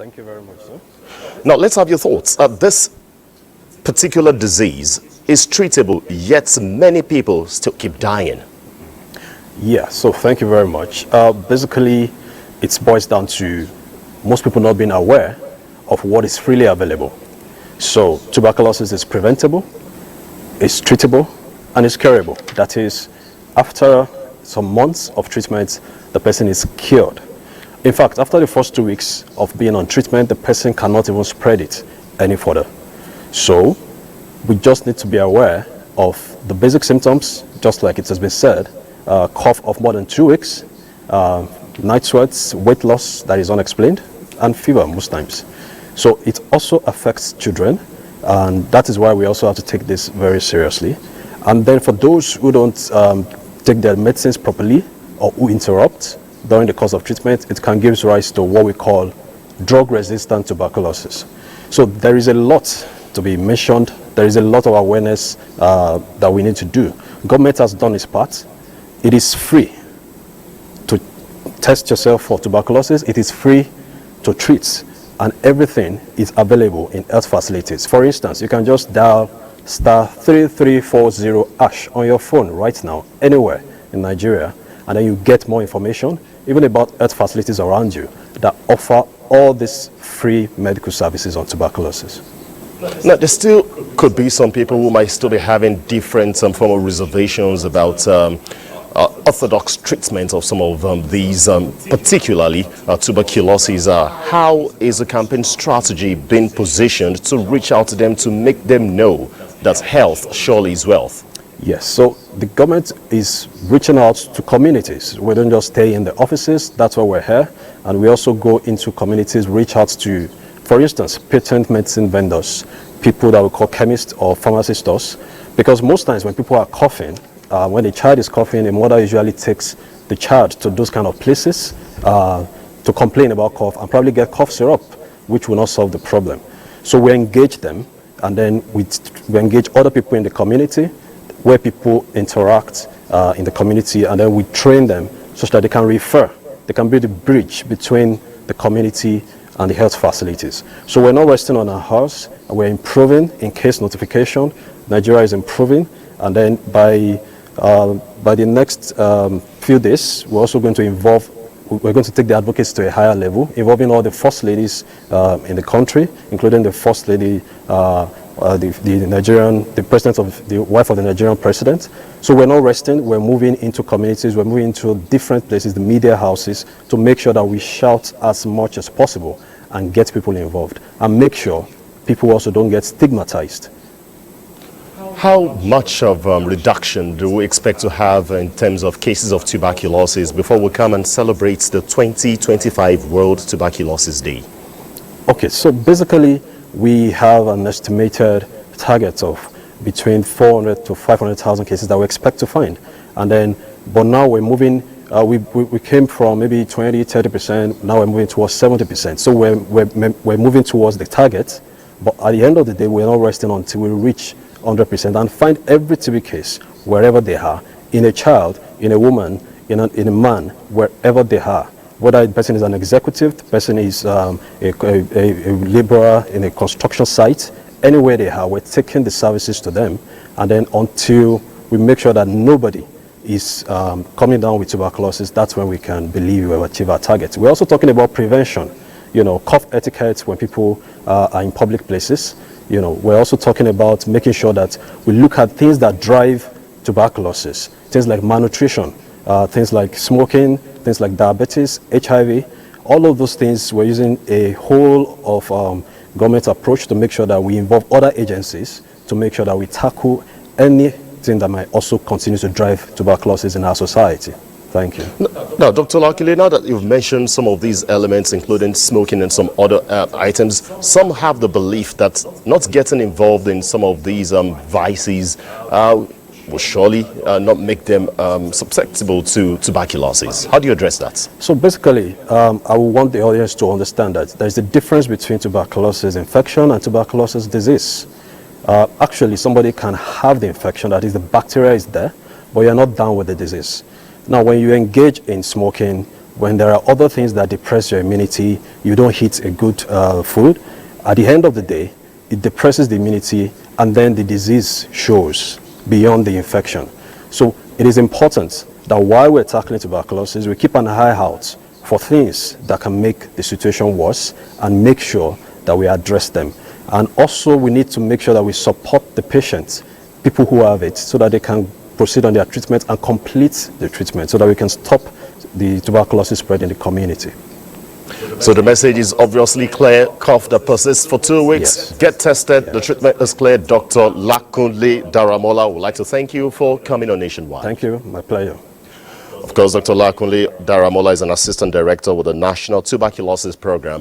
Thank you very much, sir. Now, let's have your thoughts. This particular disease is treatable, yet many people still keep dying. Yeah, so thank you very much. Basically, it boils down to most people not being aware of what is freely available. So tuberculosis is preventable, it's treatable, and it's curable. That is, after some months of treatment, the person is cured. In fact, after the first 2 weeks of being on treatment, the person cannot even spread it any further. So we just need to be aware of the basic symptoms, just like it has been said, cough of more than 2 weeks, night sweats, weight loss that is unexplained, and fever most times. So it also affects children, and that is why we also have to take this very seriously. And then for those who don't take their medicines properly or who interrupt during the course of treatment, it can give rise to what we call drug-resistant tuberculosis. So there is a lot to be mentioned. There is a lot of awareness that we need to do. Government has done its part. It is free to test yourself for tuberculosis. It is free to treat, and everything is available in health facilities. For instance, you can just dial *3340# on your phone right now, anywhere in Nigeria, and then you get more information, even about health facilities around you that offer all these free medical services on tuberculosis. Now, there still could be some people who might still be having different form of reservations about orthodox treatment of some of these, particularly tuberculosis. How is the campaign strategy being positioned to reach out to them, to make them know that health surely is wealth? Yes, so the government is reaching out to communities. We don't just stay in the offices, that's why we're here. And we also go into communities, reach out to, for instance, patent medicine vendors, people that we call chemists or pharmacy stores. Because most times when people are coughing, when the child is coughing, a mother usually takes the child to those kind of places to complain about cough and probably get cough syrup, which will not solve the problem. So we engage them, and then we engage other people in the community, where people interact in the community, and then we train them such that they can refer. They can be the bridge between the community and the health facilities. So we're not resting on our horse. We're improving in case notification. Nigeria is improving, and then by the next few days, we're also going to we're going to take the advocates to a higher level, involving all the first ladies in the country, including the first lady, the president of the wife of the Nigerian president. So we're not resting. We're moving into communities. We're moving into different places, the media houses, to make sure that we shout as much as possible and get people involved, and make sure people also don't get stigmatized. How much of reduction do we expect to have in terms of cases of tuberculosis before we come and celebrate the 2025 World Tuberculosis Day? Okay, so basically we have an estimated target of between 400 to 500,000 cases that we expect to find. And then, but now we're moving, we came from maybe 20–30%, now we're moving towards 70%. So we're moving towards the target, but at the end of the day, we're not resting until we reach 100% and find every TB case wherever they are, in a child, in a woman, in a man, wherever they are. Whether the person is an executive, the person is a laborer in a construction site, anywhere they are, we're taking the services to them. And then until we make sure that nobody is coming down with tuberculosis, that's when we can believe we have achieved our target. We're also talking about prevention, cough etiquette when people are in public places. We're also talking about making sure that we look at things that drive tuberculosis, things like malnutrition, things like smoking, things like diabetes, HIV. All of those things, we're using a whole of government approach to make sure that we involve other agencies to make sure that we tackle anything that might also continue to drive tuberculosis in our society. Thank you. Now, Dr. Olakunle, now that you've mentioned some of these elements, including smoking and some other items, some have the belief that not getting involved in some of these vices will surely not make them susceptible to tuberculosis. How do you address that? So basically, I want the audience to understand that there's a difference between tuberculosis infection and tuberculosis disease. Actually, somebody can have the infection, that is, the bacteria is there, but you're not down with the disease. Now, when you engage in smoking, when there are other things that depress your immunity, you don't eat a good food, at the end of the day, it depresses the immunity, and then the disease shows beyond the infection. So it is important that while we're tackling tuberculosis, we keep an eye out for things that can make the situation worse and make sure that we address them. And also we need to make sure that we support the patients, people who have it, so that they can proceed on their treatment and complete the treatment so that we can stop the tuberculosis spread in the community. So the message is obviously clear. Cough that persists for 2 weeks. Yes. Get tested. Yes. The treatment is clear. Dr. Olakunle Daramola, would like to thank you for coming on Nationwide. Thank you. My pleasure. Of course, Dr. Olakunle Daramola is an assistant director with the National Tuberculosis Program.